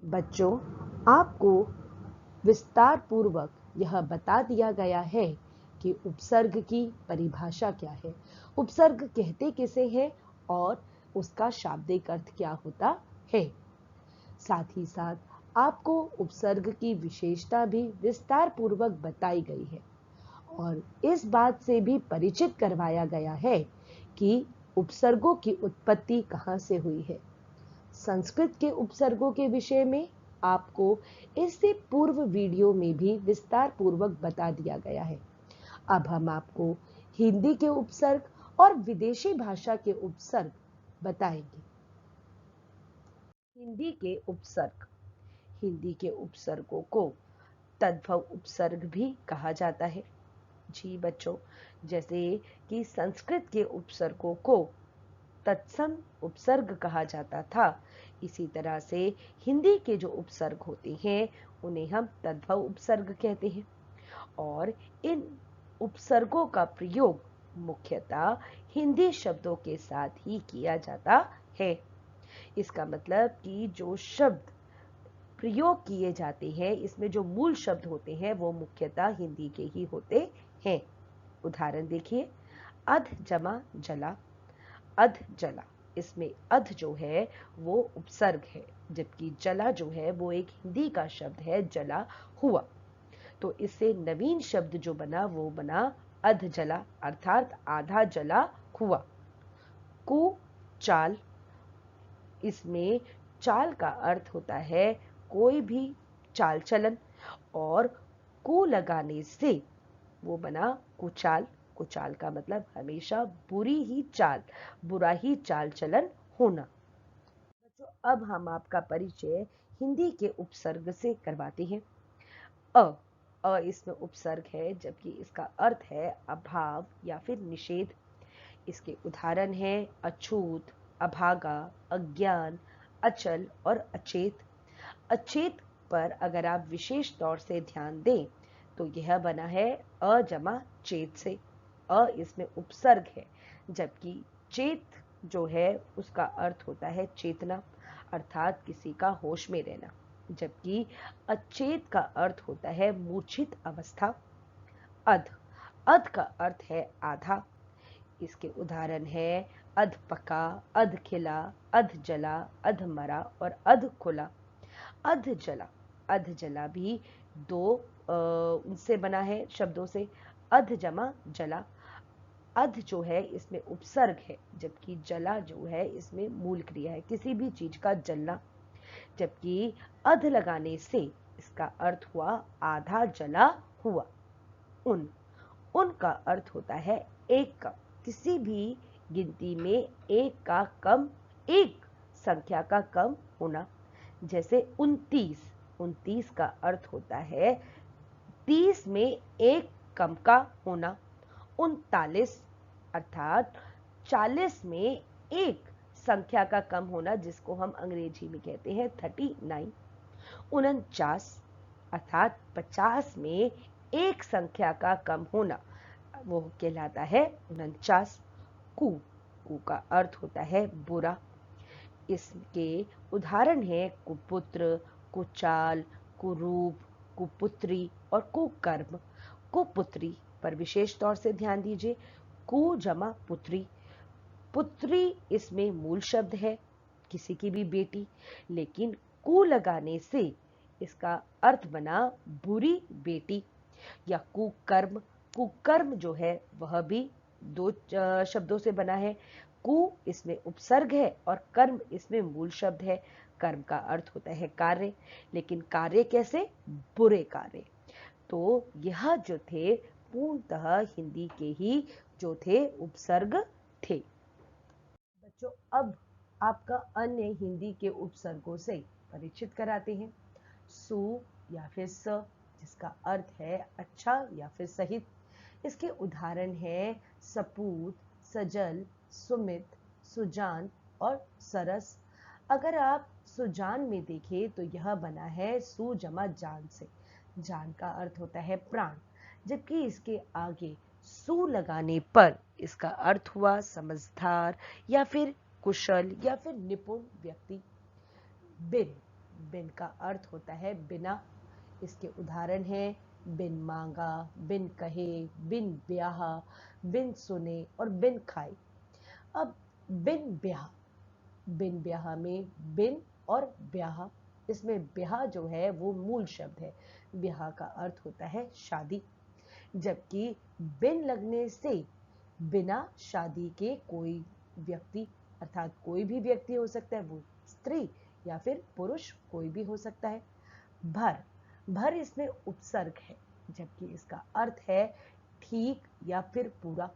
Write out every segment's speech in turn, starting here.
बच्चों, आपको विस्तार पूर्वक यह बता दिया गया है कि उपसर्ग की परिभाषा क्या है, उपसर्ग कहते किसे हैं और उसका शाब्दिक अर्थ क्या होता है। साथ ही साथ आपको उपसर्ग की विशेषता भी विस्तार पूर्वक बताई गई है और इस बात से भी परिचित करवाया गया है कि उपसर्गों की उत्पत्ति कहाँ से हुई है। संस्कृत के उपसर्गों के विषय में आपको इससे पूर्व वीडियो में भी विस्तार पूर्वक बता दिया गया है। अब हम आपको हिंदी के उपसर्ग और विदेशी भाषा के उपसर्ग बताएंगे। हिंदी के उपसर्ग। हिंदी के उपसर्गों को तद्भव उपसर्ग भी कहा जाता है। जी बच्चों, जैसे कि संस्कृत के उपसर्गों को तत्सम उपसर्ग कहा जाता था, इसी तरह से हिंदी के जो उपसर्ग होते हैं उन्हें हम तद्भव उपसर्ग कहते हैं और इन उपसर्गों का प्रयोग मुख्यतः हिंदी शब्दों के साथ ही किया जाता है। इसका मतलब कि जो शब्द प्रयोग किए जाते हैं, इसमें जो मूल शब्द होते हैं वो मुख्यतः हिंदी के ही होते हैं। उदाहरण देखिए, अध जमा जला, अध जला। इसमें अध जो है वो उपसर्ग है, जबकि जला जो है वो एक हिंदी का शब्द है, जला हुआ। तो इससे नवीन शब्द जो बना वो बना अध जला, अर्थात आधा जला हुआ। कु चाल, इसमें चाल का अर्थ होता है कोई भी चाल चलन और कु लगाने से वो बना कुचाल। कुचाल का मतलब हमेशा बुरी ही चाल, बुरा ही चाल चलन होना। बच्चों, अब हम आपका परिचय हिंदी के उपसर्ग से करवाते हैं। अ इसमें उपसर्ग है, जबकि इसका अर्थ है अभाव या फिर निषेध। इसके उदाहरण हैं अछूत, अभागा, अज्ञान, अचल और अचेत। अचेत पर अगर आप विशेष तौर से ध्यान दें तो यह बना है अ जमा चेत से। अ इसमें उपसर्ग है, जबकि चेत जो है उसका अर्थ होता है चेतना, अर्थात किसी का होश में रहना, जबकि अचेत का अर्थ होता है मूर्छित अवस्था। अध, अध का अर्थ है आधा। इसके उदाहरण है अध पका, अध खिला, अध जला, अध मरा और अध खुला। अध जला, अध जला भी दो उनसे बना है शब्दों से, अध जमा जला। अध जो है इसमें उपसर्ग है, जबकि जला जो है इसमें मूल क्रिया है, किसी भी चीज का जलना। जबकि अध लगाने से इसका अर्थ हुआ आधा जला हुआ। उन, उनका अर्थ होता है एक का, किसी भी गिनती में एक का कम, एक संख्या का कम होना। जैसे 29, 29 का अर्थ होता है 30 में एक कम का होना। 39 अर्थात 40 में एक संख्या का कम होना, जिसको हम अंग्रेजी में कहते हैं 39। 49 अर्थात 50 में एक संख्या का कम होना, वो कहलाता है 49। कु, कु का अर्थ होता है बुरा। इसके उदाहरण हैं कुपुत्र, कुचाल, कुरूप, कुपुत्री और कुकर्म। कुपुत्री पर विशेष तौर से ध्यान दीजिए। कु जमा पुत्री, पुत्री इसमें मूल शब्द है, किसी की भी बेटी, लेकिन कु लगाने से इसका अर्थ बना बुरी बेटी। या कुकर्म, कुकर्म जो है वह भी दो शब्दों से बना है। कु इसमें उपसर्ग है और कर्म इसमें मूल शब्द है। कर्म का अर्थ होता है कार्य, लेकिन कार्य कैसे? बुरे कार्य। तो यह जो थे पूर्णतः हिंदी के ही जो थे उपसर्ग थे। बच्चों, अब आपका अन्य हिंदी के उपसर्गों से परिचित कराते हैं। सु या फिर स, जिसका अर्थ है अच्छा या फिर सहित। इसके उदाहरण हैं सपूत, सजल, सुमित, सुजान और सरस। अगर आप सुजान में देखें तो यह बना है सु जमा जान से। जान का अर्थ होता है प्राण, जबकि इसके आगे सु लगाने पर इसका अर्थ हुआ समझदार या फिर कुशल या फिर निपुण व्यक्ति। बिन, बिन का अर्थ होता है बिना। इसके उदाहरण हैं बिन मांगा, बिन कहे, बिन ब्याहा, बिन सुने और बिन खाए। अब बिन ब्याह, बिन ब्याह में बिन और ब्याह, इसमें ब्याह जो है वो मूल शब्द है। ब्याह का अर्थ होता है शादी, जबकि बिन लगने से बिना शादी के कोई व्यक्ति, अर्थात कोई भी व्यक्ति हो सकता है, वो स्त्री या फिर पुरुष कोई भी हो सकता है। भर, भर इसमें उपसर्ग है, जबकि इसका अर्थ है ठीक या फिर पूरा।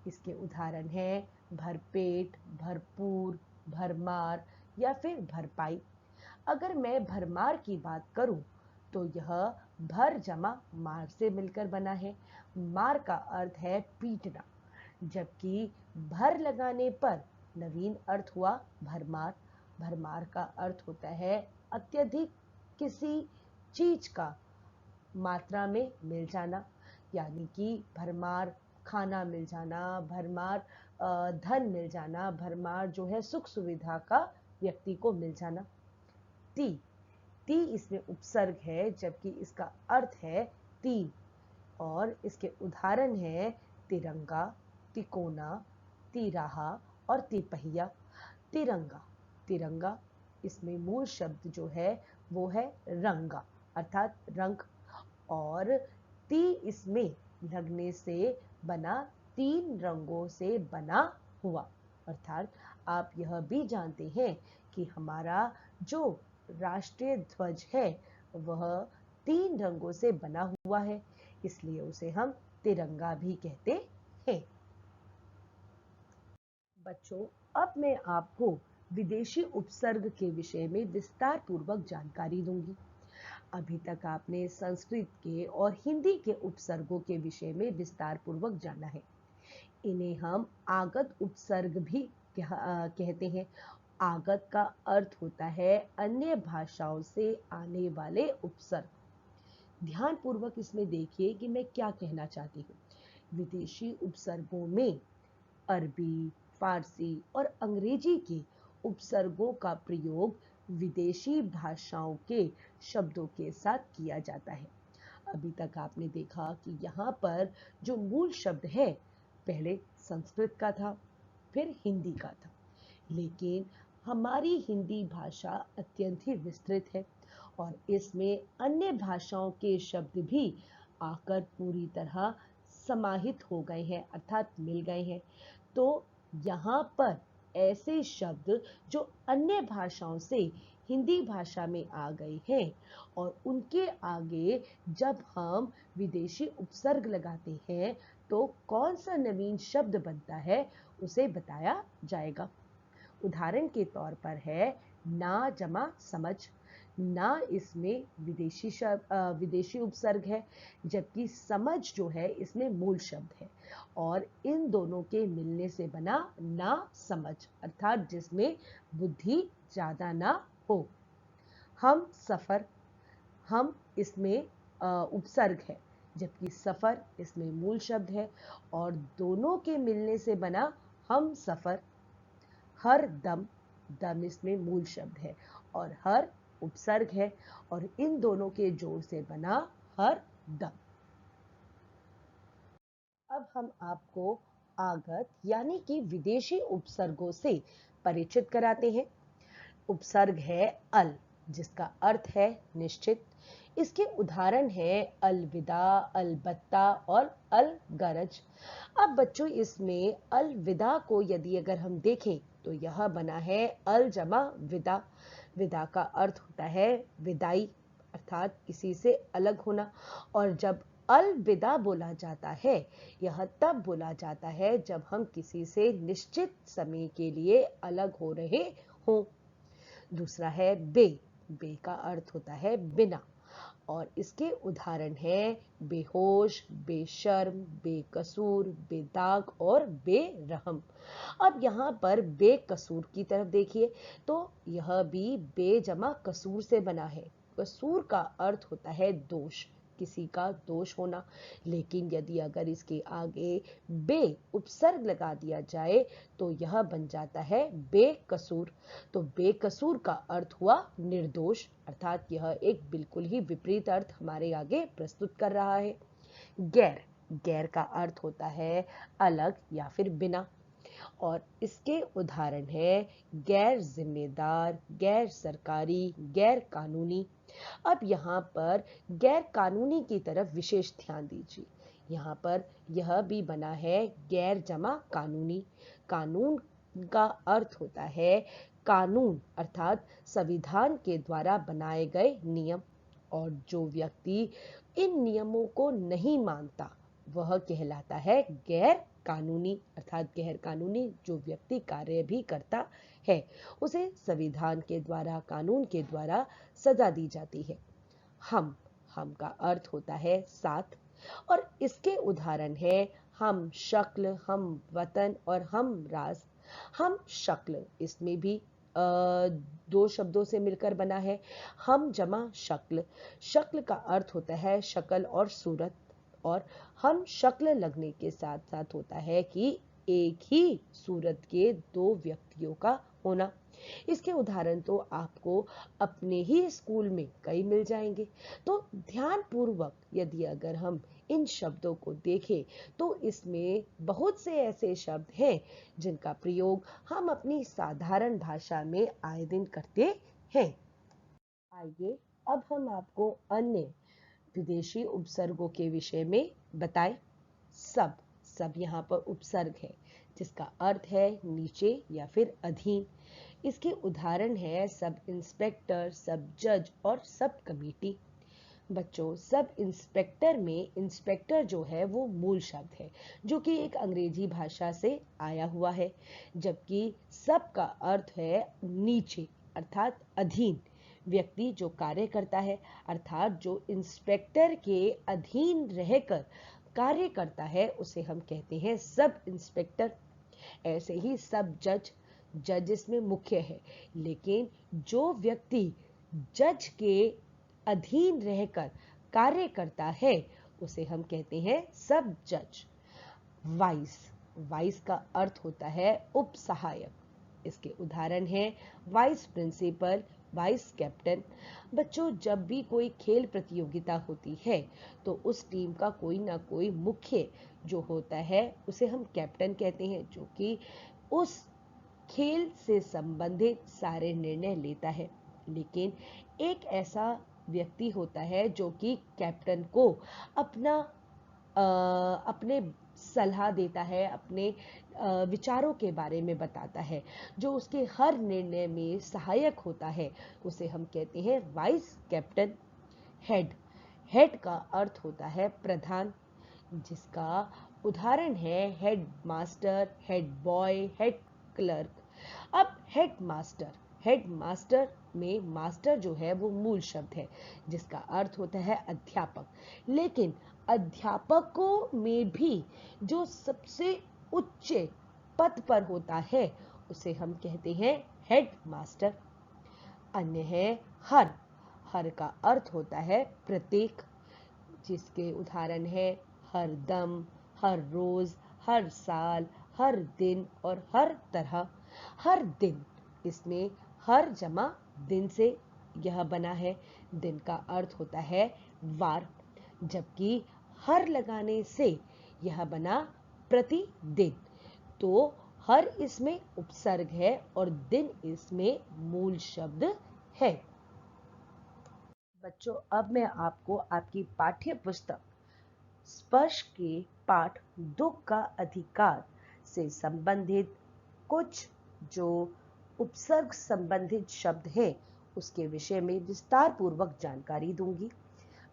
इसके उदाहरण हैं भरपेट, भरपूर, भरमार या फिर भरपाई। अगर मैं भरमार की बात करूं तो यह भर जमा मार से मिलकर बना है। मार का अर्थ है पीटना, जबकि भर लगाने पर नवीन अर्थ हुआ भरमार। भरमार का अर्थ होता है अत्यधिक किसी चीज का मात्रा में मिल जाना, यानी कि भरमार खाना मिल जाना, भरमार धन मिल जाना, भरमार जो है सुख सुविधा का व्यक्ति को मिल जाना। ती, ती इसमें उपसर्ग है, जबकि इसका अर्थ है तीन। और इसके उदाहरण हैं तिरंगा, तिकोना, तिराहा और तिपहिया। तिरंगा, तिरंगा इसमें मूल शब्द जो है वो है रंगा, अर्थात रंग। और ती इसमें लगने से बना, तीन रंगों से बना हुआ। अर्थात आप यह भी जानते हैं कि हमारा जो राष्ट्रीय ध्वज है वह तीन रंगों से बना हुआ है, इसलिए उसे हम तिरंगा भी कहते हैं। बच्चों, अब मैं आपको विदेशी उपसर्ग के विषय में विस्तार पूर्वक जानकारी दूंगी। अभी तक आपने संस्कृत के और हिंदी के उपसर्गों के विषय में विस्तार पूर्वक जाना है। इन्हें हम आगत उपसर्ग भी कहते हैं। आगत का अर्थ होता है अन्य भाषाओं से आने वाले उपसर्ग। ध्यान पूर्वक इसमें देखिए कि मैं क्या कहना चाहती हूँ। विदेशी उपसर्गों में अरबी, फारसी और अंग्रेजी के उपसर्गों का प्रयोग विदेशी भाषाओं के शब्दों के साथ किया जाता है। अभी तक आपने देखा कि यहाँ पर जो मूल शब्द है पहले संस्कृत का था, फिर हिंदी का था, लेकिन हमारी हिंदी भाषा अत्यंत ही विस्तृत है और इसमें अन्य भाषाओं के शब्द भी आकर पूरी तरह समाहित हो गए हैं, अर्थात मिल गए हैं। तो यहाँ पर ऐसे शब्द जो अन्य भाषाओं से हिंदी भाषा में आ गए हैं और उनके आगे जब हम विदेशी उपसर्ग लगाते हैं तो कौन सा नवीन शब्द बनता है उसे बताया जाएगा। उदाहरण के तौर पर है ना जमा समझ। ना इसमें विदेशी उपसर्ग है, जबकि समझ जो है इसमें मूल शब्द है और इन दोनों के मिलने से बना ना समझ, अर्थात जिसमें बुद्धि ज्यादा ना हो। हम सफर, हम इसमें उपसर्ग है, जबकि सफर इसमें मूल शब्द है और दोनों के मिलने से बना हम सफर। हर दम, दम इसमें मूल शब्द है और हर उपसर्ग है और इन दोनों के जोड़ से बना हर दम। अब हम आपको आगत यानी कि विदेशी उपसर्गों से परिचित कराते हैं। उपसर्ग है अल, जिसका अर्थ है निश्चित। इसके उदाहरण है अलविदा, अलबत्ता और अलगरज। अब बच्चों इसमें अलविदा को यदि अगर हम देखें तो यह बना है अल जमा विदा। विदा का अर्थ होता है विदाई, अर्थात किसी से अलग होना। और जब अलविदा बोला जाता है यह तब बोला जाता है जब हम किसी से निश्चित समय के लिए अलग हो रहे हों। दूसरा है बे, बे का अर्थ होता है बिना और इसके उदाहरण हैं बेहोश, बेशर्म, बेकसूर, बेदाग और बेरहम। अब यहाँ पर बेकसूर की तरफ देखिए तो यह भी बे जमा कसूर से बना है। कसूर का अर्थ होता है दोष, किसी का दोष होना। लेकिन यदि अगर इसके आगे बे उपसर्ग लगा दिया जाए तो यह बन जाता है बेकसूर। तो बेकसूर का अर्थ हुआ निर्दोष, अर्थात यह एक बिल्कुल ही विपरीत अर्थ हमारे आगे प्रस्तुत कर रहा है। गैर, गैर का अर्थ होता है अलग या फिर बिना, और इसके उदाहरण है गैर जिम्मेदार, गैर सरकारी, गैर कानूनी। अब यहाँ पर गैर कानूनी की तरफ विशेष ध्यान दीजिए। यहाँ पर यह भी बना है गैर जमा कानूनी। कानून का अर्थ होता है कानून, अर्थात संविधान के द्वारा बनाए गए नियम, और जो व्यक्ति इन नियमों को नहीं मानता वह कहलाता है गैर कानूनी, अर्थात गैर कानूनी जो व्यक्ति कार्य भी करता है उसे संविधान के द्वारा, कानून के द्वारा सजा दी जाती है। हम का अर्थ होता है साथ, और इसके उदाहरण है हम शक्ल, हम वतन और हम राज। हम शक्ल, इसमें भी दो शब्दों से मिलकर बना है। हम जमा शक्ल, शक्ल का अर्थ होता है शक्ल और सूरत, और हम शक्ल लगने के साथ साथ होता है कि एक ही सूरत के दो व्यक्तियों का होना। इसके उदाहरण तो आपको अपने ही स्कूल में कई मिल जाएंगे। तो ध्यान पूर्वक यदि अगर हम इन शब्दों को देखें तो इसमें बहुत से ऐसे शब्द हैं जिनका प्रयोग हम अपनी साधारण भाषा में आए दिन करते हैं। आइए अब हम आपको अन्य विदेशी उपसर्गों के विषय में बताएं। सब, सब यहाँ पर उपसर्ग है जिसका अर्थ है नीचे या फिर अधीन। इसके उदाहरण है सब इंस्पेक्टर, सब जज और सब कमेटी। बच्चों, सब इंस्पेक्टर में इंस्पेक्टर जो है वो मूल शब्द है जो कि एक अंग्रेजी भाषा से आया हुआ है, जबकि सब का अर्थ है नीचे, अर्थात अधीन व्यक्ति जो कार्य करता है, अर्थात जो इंस्पेक्टर के अधीन रहकर कार्य करता है उसे हम कहते हैं सब इंस्पेक्टर। ऐसे ही सब जज, जज इसमें मुख्य है, लेकिन जो व्यक्ति जज के अधीन रहकर कार्य करता है उसे हम कहते हैं सब जज। वाइस, वाइस का अर्थ होता है उप सहायक। इसके उदाहरण हैं वाइस प्रिंसिपल, वाइस कैप्टन। बच्चों, जब भी कोई खेल प्रतियोगिता होती है तो उस टीम का कोई ना कोई मुख्य जो होता है उसे हम कैप्टन कहते हैं, जो कि उस खेल से संबंधित सारे निर्णय लेता है। लेकिन एक ऐसा व्यक्ति होता है जो कि कैप्टन को अपने सलाह देता है, अपने विचारों के बारे में बताता है, जो उसके हर निर्णय में सहायक होता है, उसे हम कहते हैं वाइस कैप्टन। हेड, हेड का अर्थ होता है प्रधान, जिसका उदाहरण है head master, head boy, head clerk. अब हेड मास्टर, हेड मास्टर में मास्टर जो है वो मूल शब्द है जिसका अर्थ होता है अध्यापक। लेकिन अध्यापकों में भी जो सबसे उच्च पद पर होता है उसे हम कहते हैं हेड मास्टर। अन्य है हर, हर का अर्थ होता है प्रत्येक, जिसके उदाहरण है हर दम, हर रोज, हर साल, हर दिन और हर तरह। हर दिन, इसमें हर जमा दिन से यह बना है। दिन का अर्थ होता है वार, जबकि हर लगाने से यह बना प्रतिदिन। तो हर इसमें उपसर्ग है और दिन इसमें मूल शब्द है। बच्चों, अब मैं आपको आपकी पाठ्य पुस्तक स्पर्श के पाठ दुख का अधिकार से संबंधित कुछ जो उपसर्ग संबंधित शब्द हैं उसके विषय में विस्तार पूर्वक जानकारी दूंगी।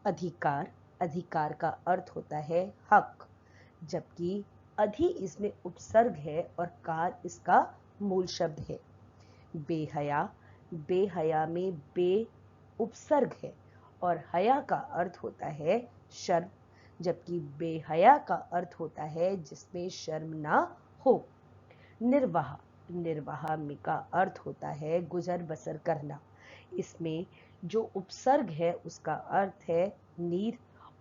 अधिकार, अधिकार का अर्थ होता है हक, जबकि अधि इसमें उपसर्ग है और कार इसका मूल शब्द है। बेहया, बेहया में बे उपसर्ग है और हया का अर्थ होता है शर्म, जबकि बेहया का अर्थ होता है जिसमें शर्म ना हो। निर्वाह, निर्वाह का अर्थ होता है गुजर बसर करना। इसमें जो उपसर्ग है उसका अर्थ है नीर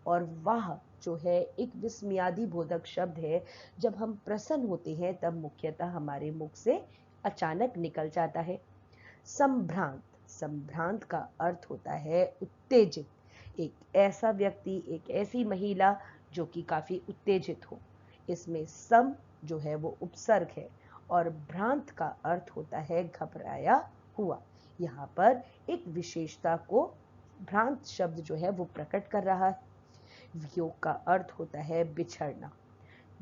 और वाह जो है एक विस्मयादि बोधक शब्द है। जब हम प्रसन्न होते हैं तब मुख्यतः हमारे मुख से अचानक निकल जाता है। संभ्रांत, संभ्रांत का अर्थ होता है उत्तेजित। एक ऐसा व्यक्ति, एक ऐसी महिला जो कि काफी उत्तेजित हो। इसमें सम जो है वो उपसर्ग है और भ्रांत का अर्थ होता है घबराया हुआ। यहाँ पर एक विशेषता को भ्रांत शब्द जो है वो प्रकट कर रहा है। वियोग का अर्थ होता है बिछड़ना,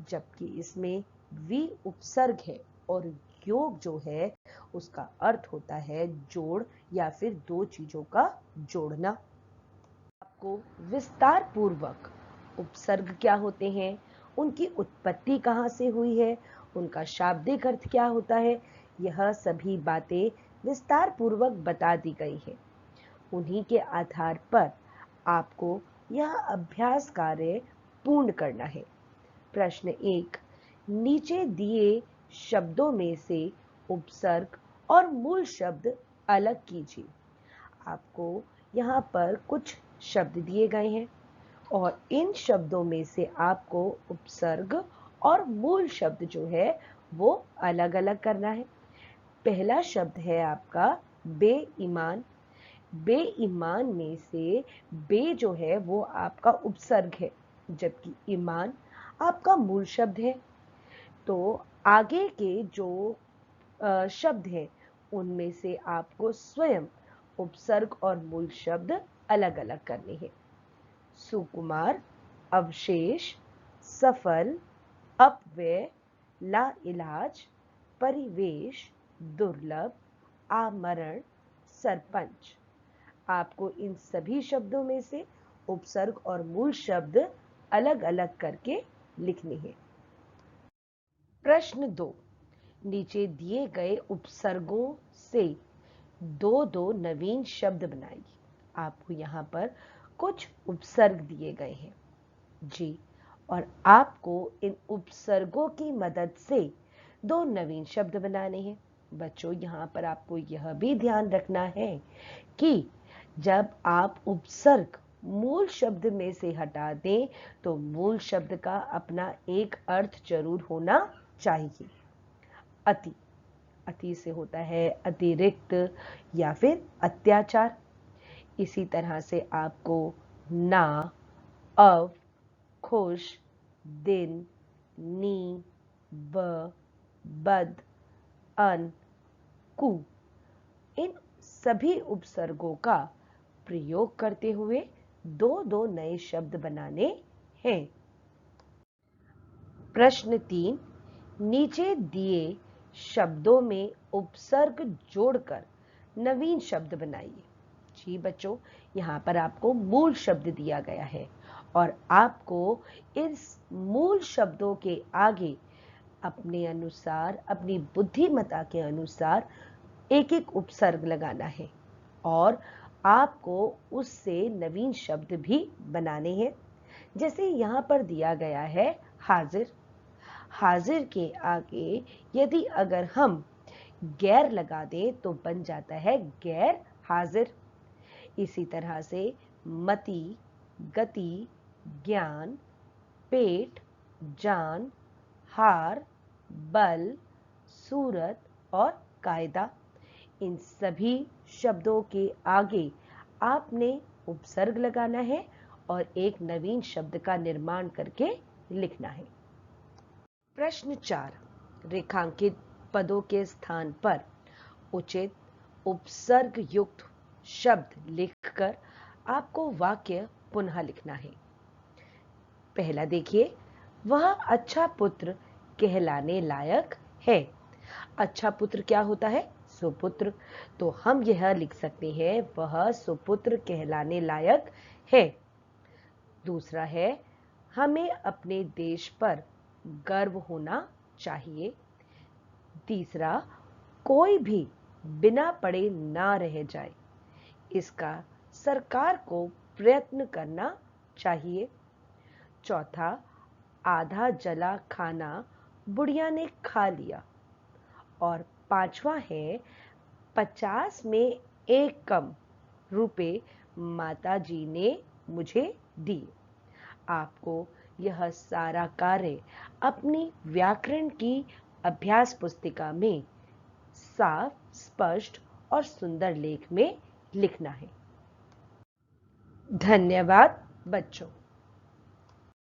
जबकि इसमें वि उपसर्ग है और योग जो है उसका अर्थ होता है जोड़ या फिर दो चीजों का जोड़ना। आपको विस्तार पूर्वक उपसर्ग क्या होते हैं, उनकी उत्पत्ति कहाँ से हुई है, उनका शाब्दिक अर्थ क्या होता है, यह सभी बातें विस्तार पूर्वक बता दी गई है। उन्हीं के आधार पर आपको यह अभ्यास कार्य पूर्ण करना है। प्रश्न 1, नीचे दिए शब्दों में से उपसर्ग और मूल शब्द अलग कीजिए। आपको यहाँ पर कुछ शब्द दिए गए हैं और इन शब्दों में से आपको उपसर्ग और मूल शब्द जो है वो अलग अलग करना है। पहला शब्द है आपका बेईमान। बेईमान में से बे जो है वो आपका उपसर्ग है, जबकि ईमान आपका मूल शब्द है। तो आगे के जो शब्द हैं उनमें से आपको स्वयं उपसर्ग और मूल शब्द अलग अलग करने हैं। सुकुमार, अवशेष, सफल, अपव्यय, लाइलाज, परिवेश, दुर्लभ, आमरण, सरपंच। आपको इन सभी शब्दों में से उपसर्ग और मूल शब्द अलग अलग करके लिखने हैं। प्रश्न 2, नीचे दिए गए उपसर्गों से दो दो नवीन शब्द बनाइए। आपको यहाँ पर कुछ उपसर्ग दिए गए हैं जी, और आपको इन उपसर्गों की मदद से दो नवीन शब्द बनाने हैं। बच्चों यहाँ पर आपको यह भी ध्यान रखना है कि जब आप उपसर्ग मूल शब्द में से हटा दें तो मूल शब्द का अपना एक अर्थ जरूर होना चाहिए। अति, अति से होता है अतिरिक्त या फिर अत्याचार। इसी तरह से आपको ना, अव, खुश, दिन, नी, ब, बद, अन, कु, इन सभी उपसर्गों का प्रयोग करते हुए दो दो नए शब्द बनाने हैं। प्रश्न 3, नीचे दिए शब्दों में उपसर्ग जोड़कर नवीन शब्द बनाइए। जी बच्चों, यहाँ पर आपको मूल शब्द दिया गया है और आपको इस मूल शब्दों के आगे अपने अनुसार, अपनी बुद्धिमत्ता के अनुसार एक एक उपसर्ग लगाना है और आपको उससे नवीन शब्द भी बनाने हैं। जैसे यहाँ पर दिया गया है हाजिर। हाजिर के आगे यदि अगर हम गैर लगा दें तो बन जाता है गैर हाजिर। इसी तरह से मति, गति, ज्ञान, पेट, जान, हार, बल, सूरत और कायदा, इन सभी शब्दों के आगे आपने उपसर्ग लगाना है और एक नवीन शब्द का निर्माण करके लिखना है। प्रश्न 4, रेखांकित पदों के स्थान पर उचित उपसर्ग युक्त शब्द लिखकर आपको वाक्य पुनः लिखना है। पहला देखिए, वह अच्छा पुत्र कहलाने लायक है। अच्छा पुत्र क्या होता है? सुपुत्र। तो हम यह लिख सकते हैं वह सुपुत्र कहलाने लायक है। दूसरा है, हमें अपने देश पर गर्व होना चाहिए। तीसरा, कोई भी बिना पढ़े ना रह जाए, इसका सरकार को प्रयत्न करना चाहिए। चौथा, आधा जला खाना बुढ़िया ने खा लिया। और पांचवा है, 50 में एक कम रुपए माता जी ने मुझे दिए। आपको यह सारा कार्य अपनी व्याकरण की अभ्यास पुस्तिका में साफ, स्पष्ट और सुंदर लेख में लिखना है। धन्यवाद बच्चों।